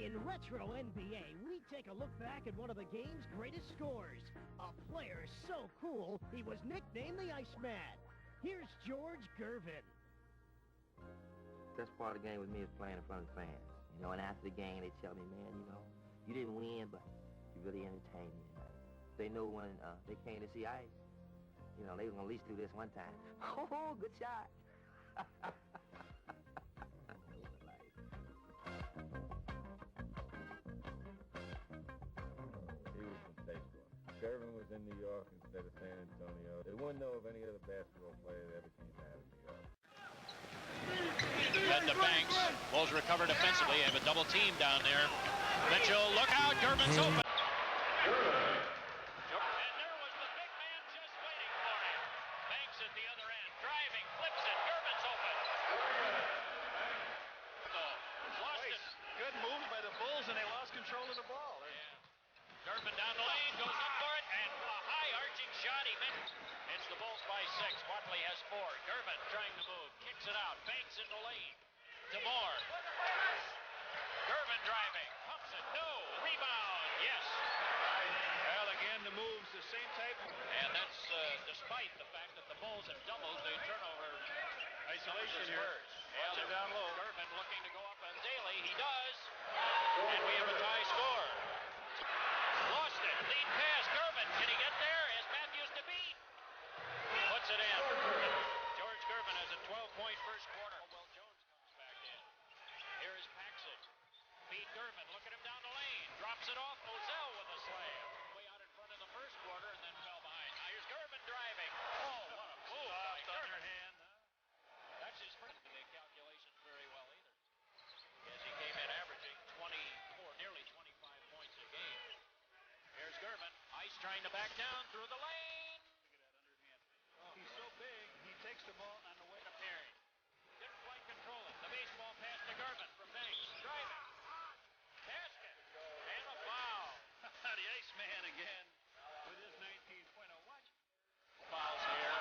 In Retro NBA, we take a look back at one of the game's greatest scorers. A player so cool, he was nicknamed the Iceman. Here's George Gervin. Best part of the game with me is playing in front of the fans. You know, and after the game, they tell me, man, you know, you didn't win, but you really entertained me tonight. They know when they came to see Ice, you know, they were going to at least do this one time. Oh, good shot. Gervin was in New York instead of San Antonio. They wouldn't know of any other basketball player that ever came out of New York. Head to Banks. Bulls recover defensively. They have a double team down there. Mitchell, look out. Gervin's open. And there was the big man just waiting for him. Banks at the other end. Driving, flips it. Gervin's open. Lost it. Good move by the Bulls, and they lost control of the ball. Gervin down the lane, goes up for it, and a high arching shot. He missed. It's the Bulls by 6. Watley has 4. Gervin trying to move, kicks it out, Banks in the lane. To Moore. Gervin driving, pumps it, no, rebound, yes. Well, again, the moves, the same type. And that's despite the fact that the Bulls have doubled the turnover Isolation here. Watch it down low. Gervin looking to go up on Daly. He does. And we have a tie score. Lost it. Lead pass. Gervin. Can he get there? Has Matthews to beat? Puts it in. George Gervin has a 12-point first quarter. Well, Jones comes back in. Here is Paxson. Beat Gervin. Look at him down the lane. Drops it off. Moselle with a slam. Way out in front of the first quarter and then fell behind. Now here's Gervin driving. Oh, what a move by Gervin. That's his first. They calculations very well either. As he came in averaging 24, nearly 25 points a game. Here's Gervin. Ice trying to back down through the lane. He's so big, he takes the ball on the way to Perry. Didn't quite control it. The baseball pass to Gervin from Banks. Driving. Basket. And a foul. The Iceman again with his 19-point. Watch. Fouls here.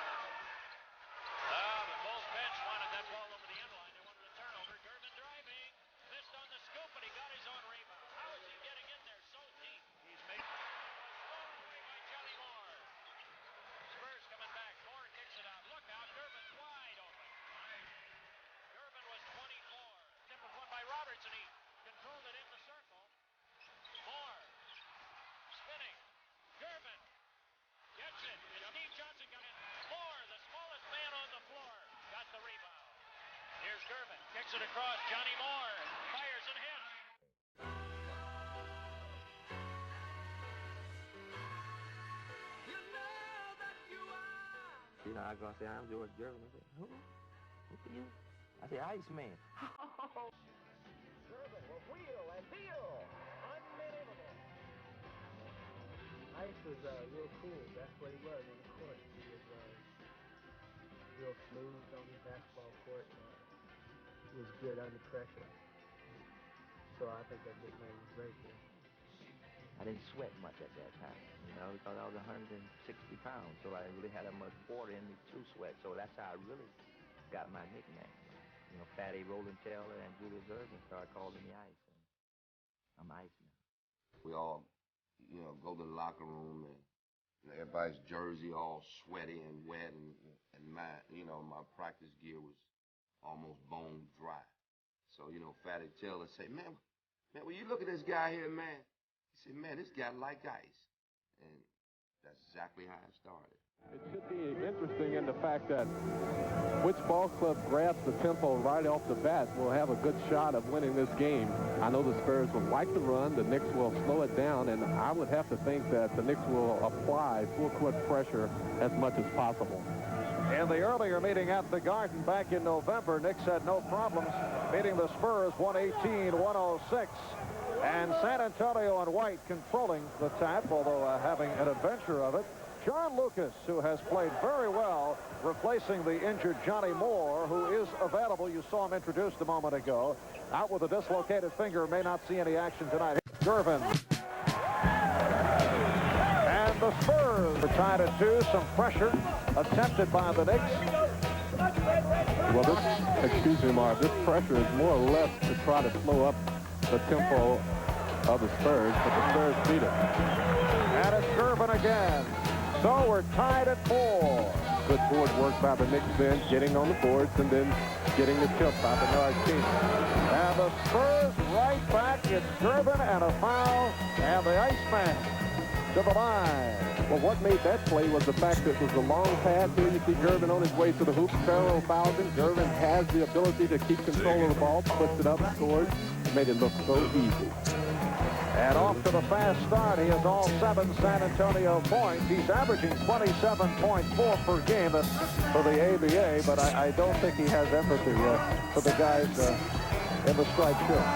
The Bulls bench wanted that ball over the end line. They wanted a turnover. Gervin driving. Missed on the scoop, but he got his own rebound. How is he getting in there so deep? He's making... Thrown away by Johnny Moore. Spurs coming back. Moore kicks it out. Look out. Gervin's wide open. Gervin was 24. Tip was won by Roberts, and he controlled it in the circle. Moore. Spinning. Gervin. Gets it. And Steve Johnson got in. Moore, the smallest man on the floor, got the rebound. Here's Gervin. Kicks it across. Johnny Moore fires and hits. You know, I go say, I'm George Gervin. I said, who? Who are you? I said, Iceman. Gervin will wheel and deal. Unbelievable. Ice was real cool. That's what he was on the court. He was real smooth on the basketball court. He was good under pressure. So I think that nickname was great for him. I didn't sweat much at that time, you know, because I was 160 pounds, so I really had that much water in me to sweat. So that's how I really got my nickname. You know, Fatty, Roland Taylor, and Julius Erving started calling me Ice, and I'm Iceman. We all, you know, go to the locker room and everybody's jersey all sweaty and wet, and my, you know, my practice gear was almost bone dry. So, you know, Fatty Taylor say, man, will you look at this guy here, man? He said, man, this guy like ice. And that's exactly how it started. It should be interesting in the fact that which ball club grabs the tempo right off the bat will have a good shot of winning this game. I know the Spurs will like to run, the Knicks will slow it down, and I would have to think that the Knicks will apply full-court pressure as much as possible. In the earlier meeting at the Garden back in November, Knicks had no problems beating the Spurs 118-106. And San Antonio and White controlling the tap, although having an adventure of it. John Lucas, who has played very well, replacing the injured Johnny Moore, who is available. You saw him introduced a moment ago. Out with a dislocated finger, may not see any action tonight. Gervin. And the Spurs are tied at 2. Some pressure attempted by the Knicks. Well, excuse me, Marv, this pressure is more or less to try to slow up the tempo of the Spurs, but the Spurs beat it. And it's Gervin again. So we're tied at 4. Good board work by the Knicks then, getting on the boards and then getting the tip by Bernard King. And the Spurs right back. It's Gervin and a foul. And the Iceman to the line. Well, what made that play was the fact that it was a long pass. Here you see Gervin on his way to the hoop. Sparrow fouls him. Gervin has the ability to keep control of the ball, puts it up, scores. Made it look so easy. And off to the fast start. He has all 7 San Antonio points. He's averaging 27.4 per game for the ABA, but I don't think he has empathy for the guys in the striped shirt.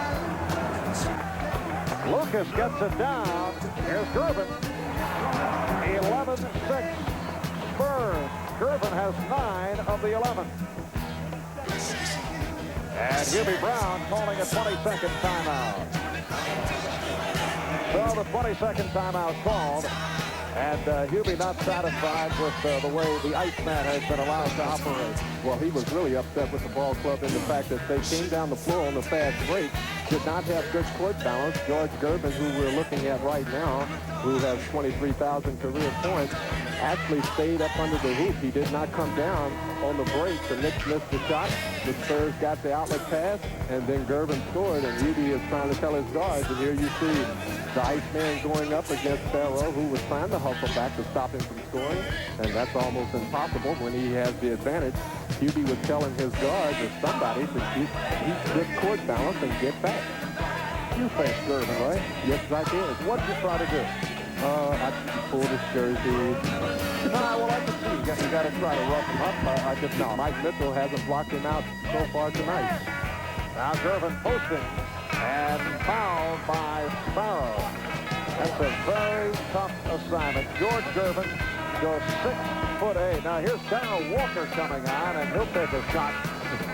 Lucas gets it down. Here's Gervin. 11-6 Spurs. Gervin has 9 of the 11. And Hubie Brown calling a 20-second timeout. So the 20-second timeout called, and Hubie not satisfied with the way the Iceman has been allowed to operate. Well, he was really upset with the ball club in the fact that they came down the floor on the fast break, did not have good court balance. George Gervin, who we're looking at right now, who has 23,000 career points, actually stayed up under the hoop. He did not come down on the break. The Knicks missed the shot. The Spurs got the outlet pass, and then Gervin scored, and Hubie is trying to tell his guards, and here you see the Iceman going up against Sparrow, who was trying to hustle back to stop him from scoring, and that's almost impossible when he has the advantage. Hubie was telling his guards or somebody to keep good court balance and get back. You faced Gervin, right? Yes, I did. What did you try to do? I pulled his jersey. Well, I can see. You got to try to rough him up. I just know Mike Mitchell hasn't blocked him out so far tonight. Now Gervin posting and fouled by Sparrow. That's a very tough assignment. George Gervin goes 6'8". Now here's Darryl Walker coming on, and he'll take a shot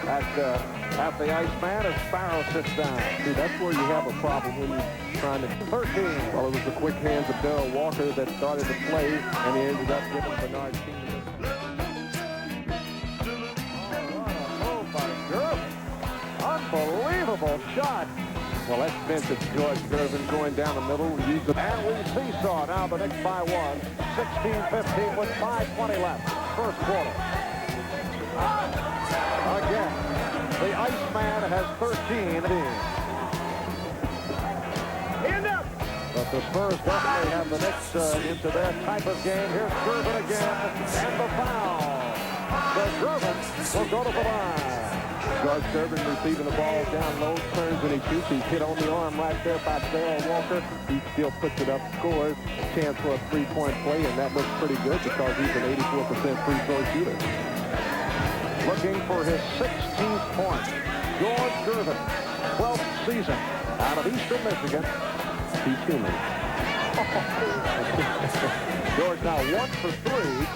at the Iceman as Sparrow sits down. See, that's where you have a problem when you're trying to... 13. Well, it was the quick hands of Darryl Walker that started the play, and he ended up giving Bernard King. Oh, by Gervin. Unbelievable shot. Well, that's vintage George Gervin going down the middle. And we seesaw now the Knicks by 1. 16-15 with 5:20 left. First quarter. Again, the Iceman has 13. But the Spurs definitely have the Knicks into their type of game. Here's Gervin again, and the foul. So Gervin will go to the line. George Gervin receiving the ball down low, turns and he shoots. He's hit on the arm right there by Darryl Walker. He still puts it up, scores. Chance for a three-point play, and that looks pretty good because he's an 84% free throw shooter. Looking for his 16th point. George Gervin, 12th season out of Eastern Michigan. He's human. George now 1 for 3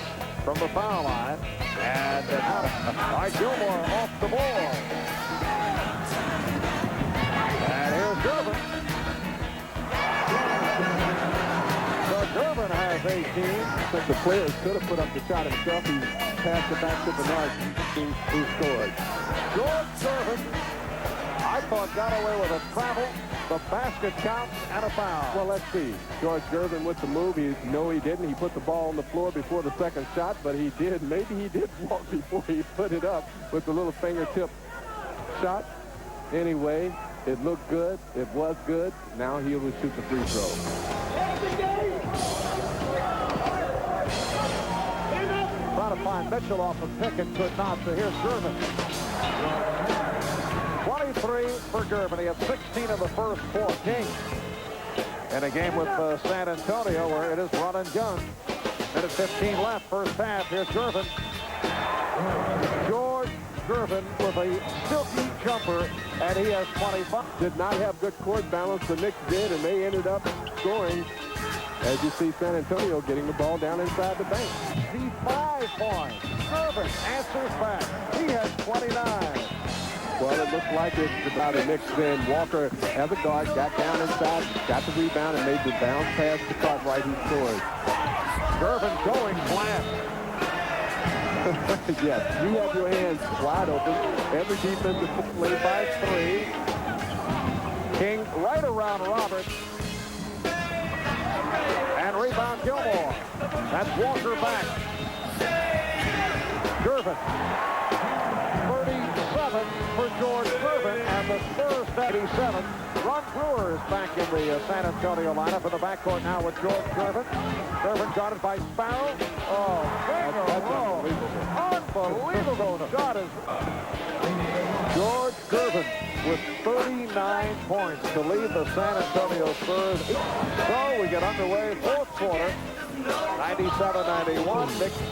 from the foul line. And Gilmore off the ball. And here's Gervin. So Gervin has 18. But the players could have put up the shot himself. He passed it back to Bernard, who scored. George Gervin, I thought, got away with a travel, the basket count, and a foul. Well, let's see. George Gervin with the move. No, he didn't. He put the ball on the floor before the second shot, but he did. Maybe he did walk before he put it up with the little fingertip shot. Anyway, it looked good. It was good. Now he will shoot the free throw. Trying to find Mitchell off the pick and could not. So here's Gervin. 23 for Gervin. He had 16 in the first 4 games. In a game with San Antonio where it is run and gun. Minute 15 left, first half. Here's Gervin. George Gervin with a silky jumper, and he has 25. Did not have good court balance. The Knicks did, and they ended up scoring. As you see, San Antonio getting the ball down inside the bank. The 5 points. Gervin answers back. He has 29. Well, it looked like it's about a Knicks then. Walker, as a guard, got down inside, got the rebound, and made the bounce pass to Cartwright, who scored. Gervin going flat. Yes, you have your hands wide open. Every defensive play by 3. King right around Roberts. And rebound Gilmore. That's Walker back. Gervin. 37 for George Gervin, and the Spurs 87. Ron Brewer is back in the San Antonio lineup in the backcourt now with George Gervin. Gervin guarded by Sparrow. Oh, that's unbelievable shot is George Gervin with 39 points to lead the San Antonio Spurs. So we get underway, fourth quarter, 97-91. Knicks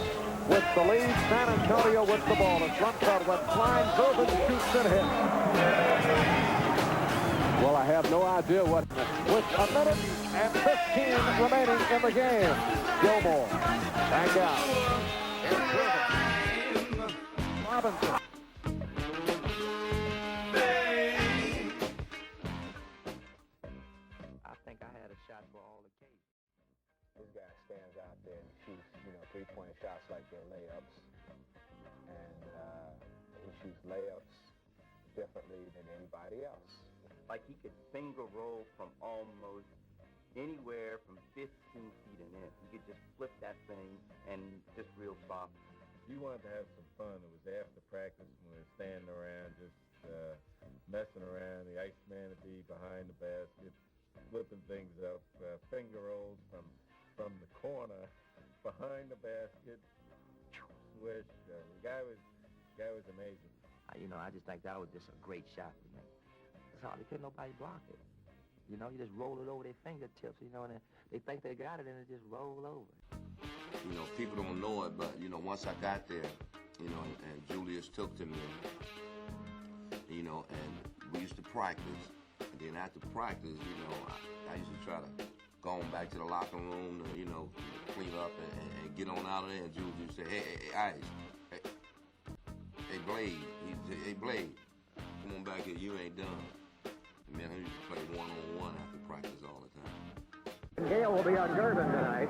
with the lead, San Antonio with the ball. And Slumfeld went flying, Gervin shoots and hits. Well, I have no idea what. With a minute and 15 remaining in the game. Gilmore back out. Robinson. I think I had a shot for all occasions. This guy stands out there and shoots, three-point shots like they're layups. And he shoots layups differently than anybody else. Like he could finger roll from almost anywhere from 15 feet in it. He could just flip that thing and just real soft. You wanted to have some fun. It was after practice when we were standing around just messing around. The Iceman would be behind the basket, flipping things up, finger rolls from the corner behind the basket. Swish. The guy was amazing. I just think that was just a great shot for me. It's hard. Couldn't nobody block it. You just roll it over their fingertips, and they think they got it, and it just roll over. People don't know it, but, once I got there, and Julius took to me, and we used to practice. And then after practice, I used to try to go on back to the locker room to, clean up and get on out of there. And Julius used to say, hey, Ice, hey, Blade. Hey, Blade, come on back here. You ain't done. And then I used to play one-on-one after practice all the time. Gale will be on Gervin tonight.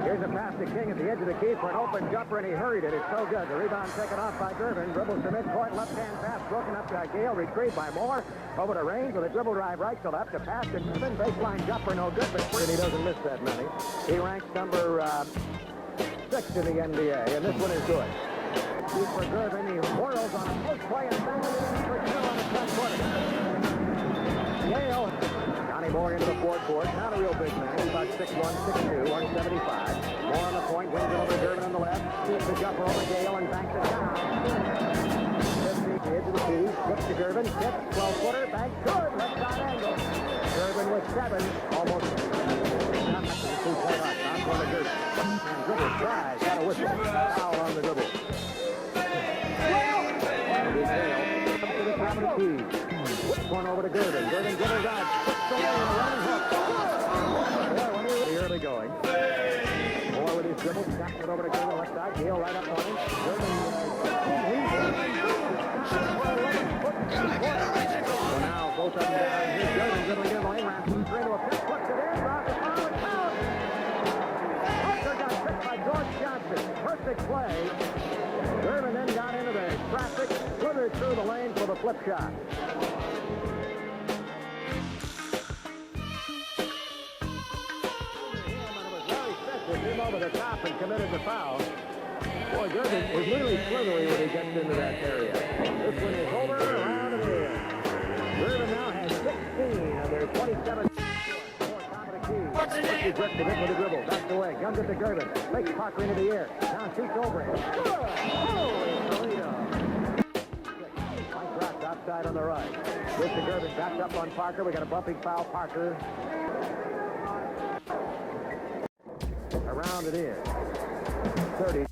Here's a pass to King at the edge of the key for an open jumper, and he hurried it. It's so good. The rebound taken off by Gervin. Dribbles to midcourt, left-hand pass broken up to Gale. Retrieved by Moore. Over to Raines with a dribble drive right to left. A pass to Gervin. Baseline jumper, no good, but he doesn't miss that many. He ranks number 6 in the NBA, and this one is good. He's for Gervin. He whirls on a post play and back for Gale on the front quarter. Gale. Johnny Moore into the fourth court. Not a real big man. He's about 6'1", 6'2", 175. Moore on the point. Wings it over to Gervin on the left. Shoots the jumper over Gale and banks it down. 50, the edge of the key. Flips to Gervin. Tips. 12-footer. Bank. Good. Left side angle. Gervin with 7. Almost. Two-point up. Not going to Gervin. And dribble tries. Got a whistle. Foul on the dribble. Comes to the top of the key. One over to Gervin. Gervin dribbles out. Puts the lane. Running hook. Early going. Moore with his dribble. Snaps it over to Gervin. Left side. Gale right up on him. Gervin. So now both of them down. Here's Gervin dribbling in the lane. Ramsey straight to a pick. Puts it in. Drops it. Foul. It's out. Hooker got picked by George Johnson. Perfect play. Gervin then got into the traffic. Slithered through the lane for the flip shot. Came over the top and committed the foul. Boy, Gervin is really slithery when he gets into that area. This one is over, around and in. Gervin now has 16 of their 27. Top of the key. He drifted in with a dribble. Back away. Guns it to Gervin. Takes Parker into the air. Now shoots over it. Good! Holy Toledo! Mike drops outside on the right. Gives to Gervin. Backed up on Parker. We got a bumping foul. Parker. Around it is. 30.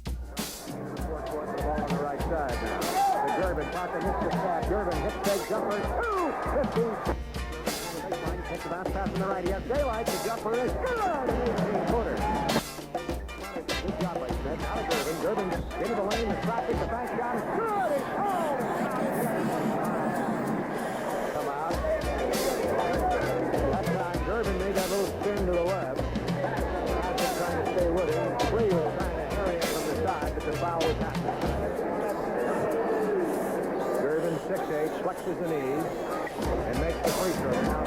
Fourth quarter, the ball on the right side now. To Gervin. Parker missed the shot. Gervin hits big jumper. 15. Baseline takes the bounce pass on the right. He has daylight. The jumper is good. 18-footer. Good job by Smith. Out of Gervin. Gervin into the lane. The traffic. The bank shot is good. It's home. Come out. That time Gervin made that little spin to the left. Trying to stay with him. Free was trying to harry him from the side, but the foul was happening. Gervin 6'8", flexes the knees, and makes the free throw. Now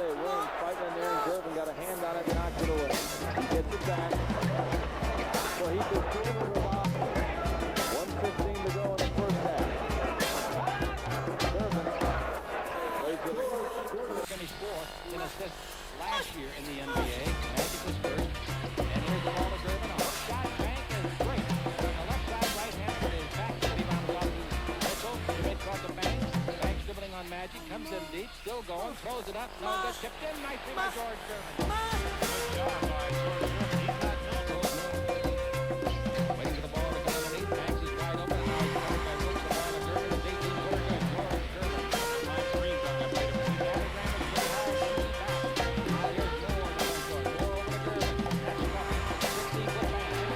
say Williams fighting in there, and Gervin got a hand on it and knocked it away. He gets it back. So he could kill the ball. 1:15 to go in the first half. Gervin plays with it. Finished fourth in assists last year in the NBA. Magic was first. And here's the ball to Gervin. A hook shot bank is great. On the left side, right hand with his back. Rebound off to Mitchell. The red card to Banks. Banks dribbling on Magic. Comes in deep. Still going. Throws it up. No good. Tipped in nicely by George Gervin. Good job by George Gervin. He's not waiting for the ball to come underneath. Banks is wide open. Now he's coming by Brooks. The ball to Gervin. It's 18-footer good. George Gervin. Line screens on that play. The diagram is pretty hard. Now here's Moore. Moore over to Gervin. That's tough. 16-foot man.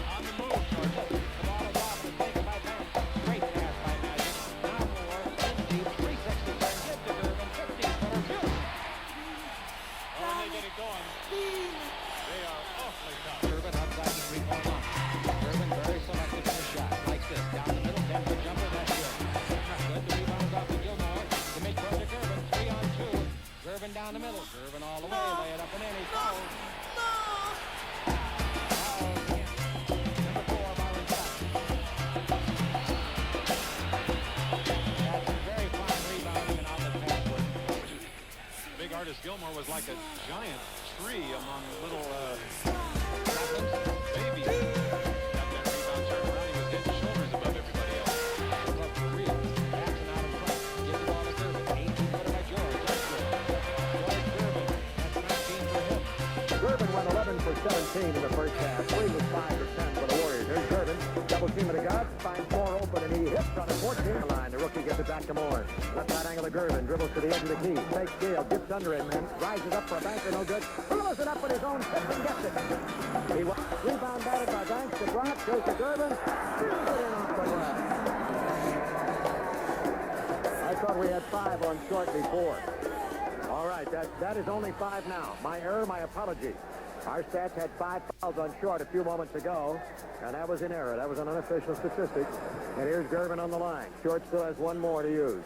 On the move, Sergeant. The ball is off and taken by Banks. Great pass by Magic. Now Moore. Deep. 360 turn. Give to Gervin. 15-footer. Good. Oh, and they get it going. They are awfully tough. Gervin outside the three-point line. Gervin very selective in the shot. Like this. Down the middle. 10-foot jumper. That's good. Good. The rebound is off to Gilmore. The mid-court to Gervin. 3-on-2. Gervin down the middle. Gervin all the way. Lay it up and in. He's fouled. Fouled again. Number 4, Byron Scott. That's a very fine rebounding and outlet pass work. Big artist Gilmore was like a giant tree among little Saplings. babies. Got that rebound turned around. He was head and shoulders above everybody else. Well, for real. Jackson out in front. Gives the ball to Gervin. 18-footer by George. That's good. George Gervin. That's 19 for him. Gervin went 11 for 17 in the first half. Lee was 5 for 10 for the Warriors. Here's Gervin. Double team of the guard. Finds Moore open, and he hits on the 14 line. The rookie gets it back to Moore. Left side angle to Gervin. Dribbles to the edge of the key. Takes Gale. Dips under him and rises up for a banker. No good. Throws it up with his own tip and gets it. He rebound batted by Banks. The drop goes to Gervin. Shoots it in off the glass. I thought we had 5 on short before. All right, that is only 5 now. My error, my apology. Our stats had 5 fouls on short a few moments ago, and that was an error. That was an unofficial statistic. And here's Gervin on the line. Short still has 1 more to use.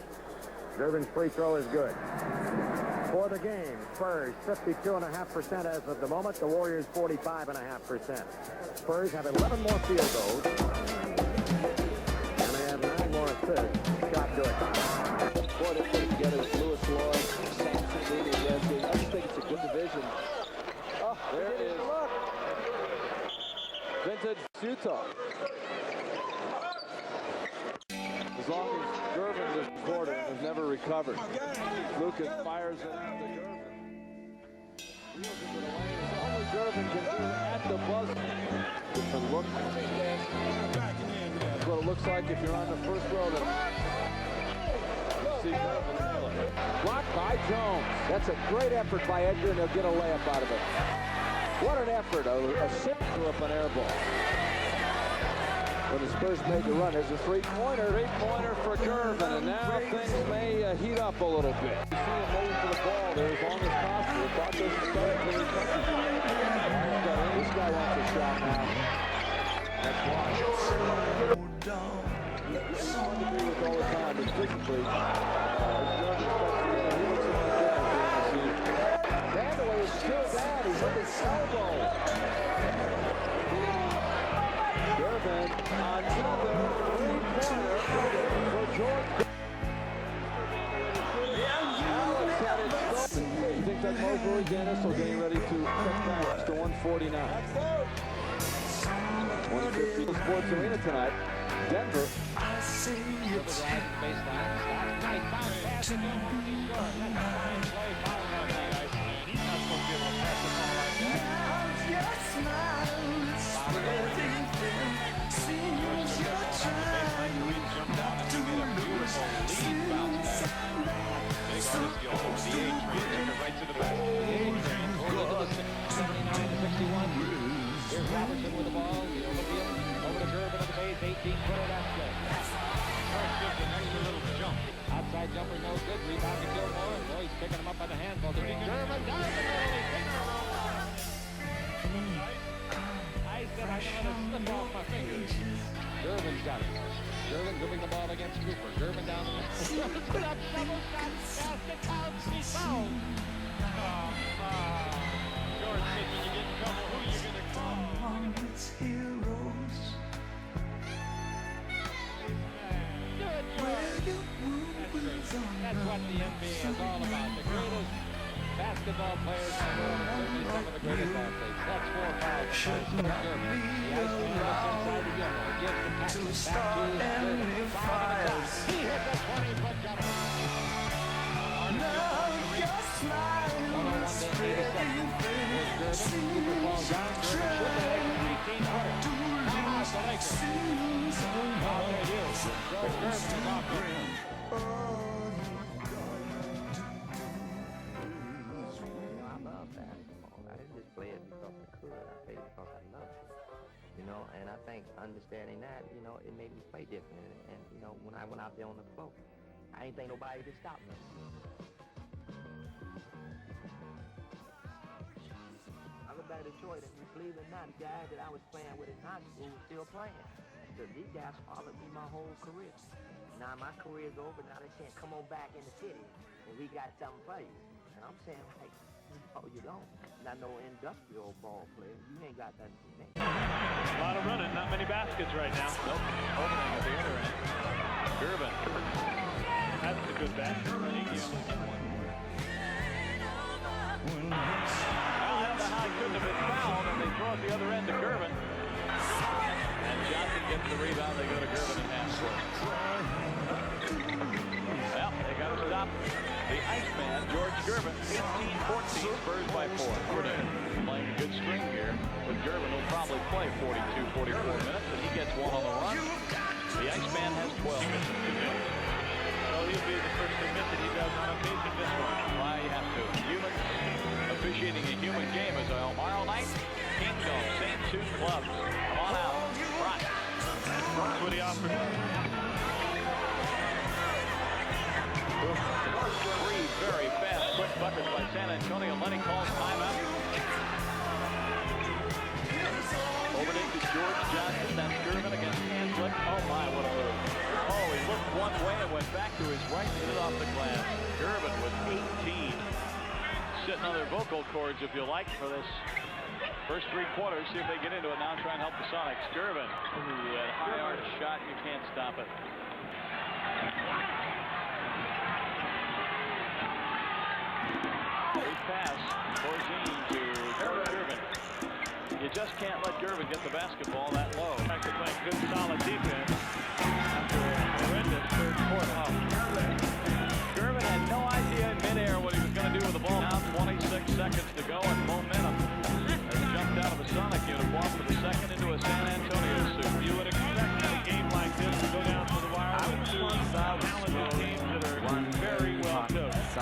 Gervin's free throw is good. For the game, Spurs 52.5% as of the moment. The Warriors 45.5%. Spurs have 11 more field goals, and they have 9 more assists. Shot good. Boy, they put it together with Lewis Lloyd, Sampson, David Leslie. I just think it's a good division. Oh, there it is. Vintage Utah. As long as Gervin was recorded, has never recovered. Lucas fires it to Gervin. Wheels into the lane. It's only Gervin can do at the buzzer. Different look. That's what it looks like if you're on the first row. See Gervin nail it. Blocked by Jones. That's a great effort by Edgar, and he'll get a layup out of it. What an effort. A sip threw up an air ball. When the Spurs made the run, there's a three-pointer. Three-pointer for Gervin, and now things may heat up a little bit. You see him moving for the ball there as long as possible. Thought this was starting to be touchy. This guy wants a shot now. That's why. It's hard to agree with all the time, but physically, Vandaway is still down. He's hit his elbow. Gervin, another three-pointer for George. Alex had it stolen. You think that Mosley Dennis will getting ready to cut back to 149. 150 Sports Arena tonight. Denver. Here's Robertson with the ball. Over to Gervin at the base. 18-footer. That's good. First gives an extra little jump. Outside jumper, no good. Rebound to Gilmore. Oh, he's picking him up on the handball. Gervin down the middle. He's finger roll. I said I don't want to slip off my fingers. Gervin's got it. Gervin moving the ball against Cooper. Gervin down the middle. Gervin put up double shots. Basket counts. He's fouled. George says when you get in trouble, who are you going to call? Good, George. That's what the NBA is all about. The greatest basketball players in the world, and certainly some of the greatest athletes. That's 4 fouls for Gervin. The Iceman gets inside the Gilmore. Gives the pass back to Gervin. Fires. He hits a 20-foot jumper. Now your smile will spread your face. Cooper falls down. Gervin should have taken 19-footer. Timeout the Lakers. How they do. George Gervin is off there. You know, and I think understanding that, you know, it made me play different. And you know, when I went out there on the floor, I ain't think nobody could stop me. I look back at Detroit, and you believe it or not, the guys that I was playing with in high school were still playing. Because these guys followed me my whole career. Now my career's over, now they're saying, come on back in the city, and we got something for you. And I'm saying, like, no, you don't. Not no industrial ball player. You ain't got nothing for me. A lot of running, not many baskets right now. Nope. Opening at the other end. Gervin. That's a good basket. I think you only get one. Well, after High couldn't have been fouled, and they throw it the other end to Gervin. And Johnson gets the rebound. They go to Gervin in half court. Well, they got to stop the Iceman, George Gervin. 18-14, Spurs by 4. Playing a good string here, but Gervin will probably play 42, 44 minutes, and he gets one on the run. The Iceman has 12. So he'll be the first to miss it. He does on occasion this one. Why you have to? Human, officiating a human game as well. Tomorrow night, Kingdom, same 2 clubs. Come on out. Right. That's what he offered. Three very fast, quick buckets by San Antonio. Lenny calls timeout. Over into George Johnson. That's Gervin against Hanslick. Oh my, what a move. Oh, he looked one way and went back to his right, hit it off the glass. Gervin with 18. Sitting on their vocal cords, if you like, for this first 3 quarters. See if they get into it now and try and help the Sonics. Gervin, that high arch shot, you can't stop it. Pass, Borzine to Gervin. You just can't let Gervin get the basketball that low. They're playing good, solid defense after a horrendous third quarter. Gervin had no idea in midair what he was going to do with the ball. Now 26 seconds to go, and momentum has jumped out of a Sonic uniform for the second into a San Antonio suit. You would expect a game like this to go down to the wire with 2 talented teams that are very well coached.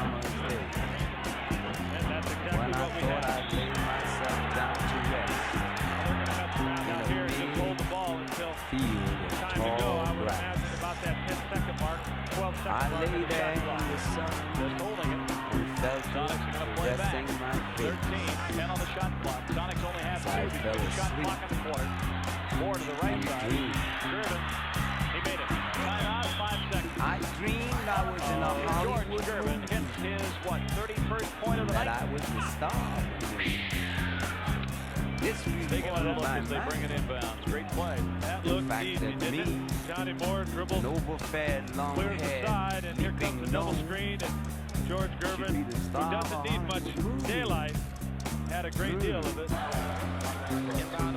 That's exactly what we have. I'd lay myself down to rest. They're going to have to round out here and just hold the ball until time to go. I would imagine about that 10-second mark, 12 seconds. I lay there in the sun, just holding it. Felt Sonics are going to play back. my 13, 10 on the shot clock. Sonics only have 2 because the shot clock in the quarter. 4 to the right side. Gervin, he made it. Timeout, 5 seconds. I dreamed I was in a Hollywood George Gervin hits his, 31st point of the that night. I was the star. This Taking a look as they bring it inbounds. Great play. That looked easy, didn't it? Johnny Moore dribbles, overfed, long clears the side, and here comes the double screen. And George Gervin, who doesn't need much daylight, had a great deal of it.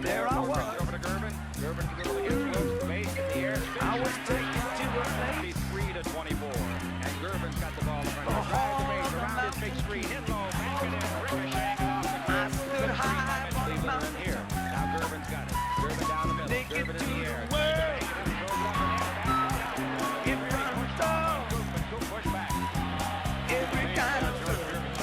There I was. Over to Gervin. Gervin to go against close to base in the air. I was taken to a place. 3 to 24. And Gervin's got the ball in front of him. Drives the base around his big screen. Hit low. Back it in. Ricocheting off the ground. I stood high on the mountain. Here. Now Gervin's got it. Gervin down the middle. Gervin in the air. In front of the door. Push back. Every kind of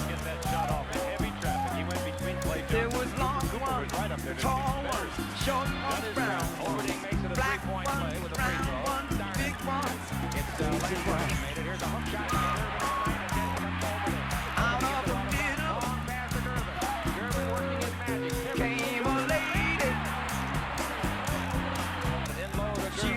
Get that shot off in heavy traffic. He went between Clay Johnson. there was long ones, Right up there. tall ones, short ones, brown ones, black ones, brown ones, big ones. It's made it. Here's a hook shot. Out of the middle came a lady. She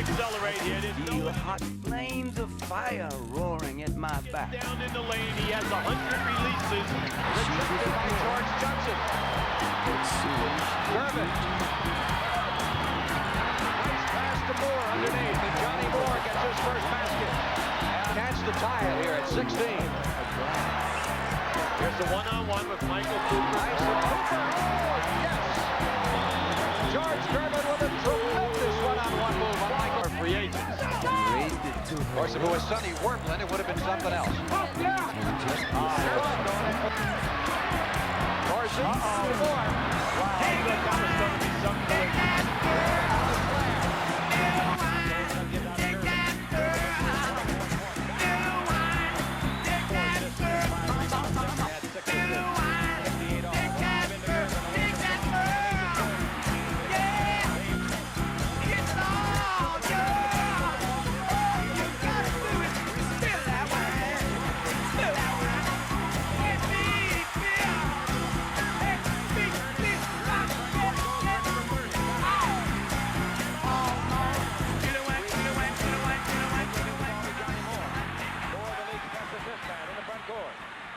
accelerate here. Feel hot flames of fire roaring at my back. Down in the lane, he has 100 releases. Rejected by George Johnson. Gervin. Nice pass to Moore underneath, and Johnny Moore gets his first basket. Chance to tie it here at 16. Here's the one-on-one with Michael Cooper. Nice to Cooper. Oh, yes! George Gervin with a tremendous one-on-one move on Michael. Free agents. Of course, if it was Sonny Werblin, it would have been something else. Dorsey. Moore. Wow, I thought that was going to be something.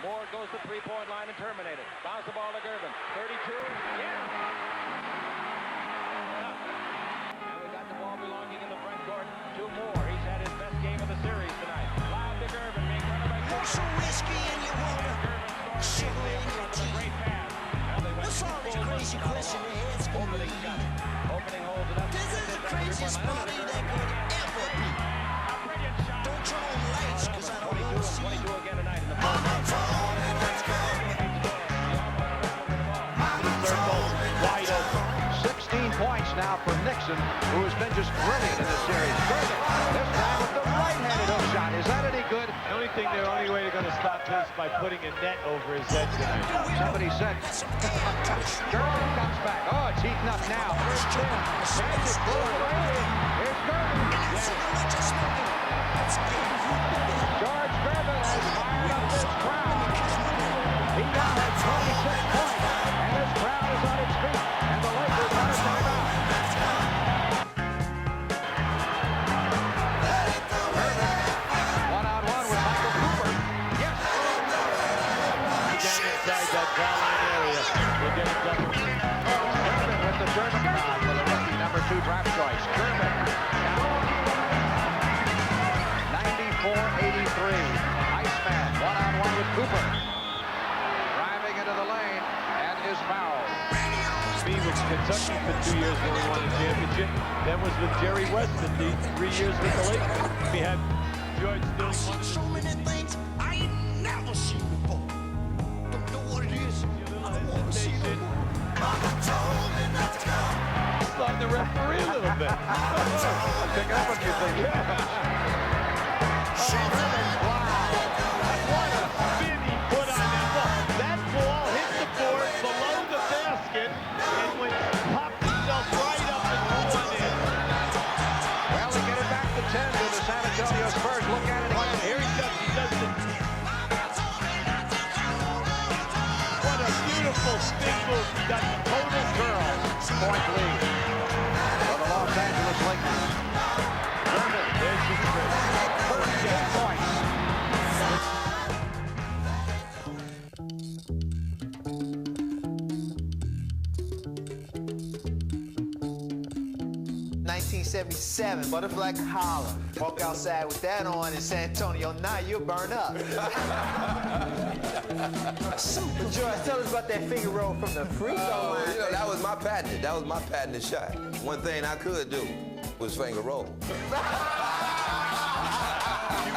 Moore goes to three-point line and terminated. Bounce the ball to Gervin. 32. Yeah. And we got the ball belonging in the front court to Moore. He's had his best game of the series tonight. Loud to Gervin. Being run by You're so risky and you wanna sugar in your teeth. What's all this crazy question in your head's gonna be? Opening holes it up. This is the craziest party that could ever be. Don't turn on the lights, cause I don't want to see 22 again tonight in the Mama told me let's go. Mama told me let's go. 16 points now for Nixon, who has been just brilliant in this series. Gervin, this time with the right-handed hook shot. Is that any good? The only thing, the only way they're going to stop this by putting a net over his head tonight. Somebody said. Gervin comes back. Oh, it's heating up now. First 10. Magic blowing away. Here's Gervin. George Gervin has fired up this crowd. He now has 26 points, and this crowd is on its feet, and the Lakers are a timeout. One-on-one with Michael Cooper. Yes. Down inside that foul line area. We'll get it done. Gervin with the German crowd for the rookie number 2 draft choice. Gervin down 94-83. Iceman one-on-one with Cooper. Driving into the lane and is fouled. Me was Kentucky for 2 years when we won the championship. Then was with Jerry West for 3 years with the Lakers. We had George I've doing seen so many things I ain't never seen before. Don't know what it is. I don't want to see no more. Mama told me not to go. like the referee a little bit. Pick up a few things. What a spin he put on that ball. That ball hit the board below the basket and went popped himself right up and one in. Well, they get it back to 10 to the San Antonio Spurs. Look at it again. Here he comes. He does it. What a beautiful spin move. He got total curl. Point lead for the Los Angeles Lakers. Gervin, there's his first 10 points. 1977, butterfly collar. Walk outside with that on in San Antonio, now you'll burn up. Super George, tell us about that figure roll from the free throw line. You know, that was my patent. That was my patented shot. One thing I could do was finger roll. You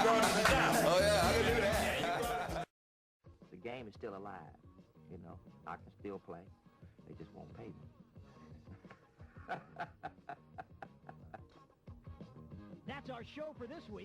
wrote it down. Oh, yeah, I can do that. The game is still alive, you know. I can still play. They just won't pay me. That's our show for this week.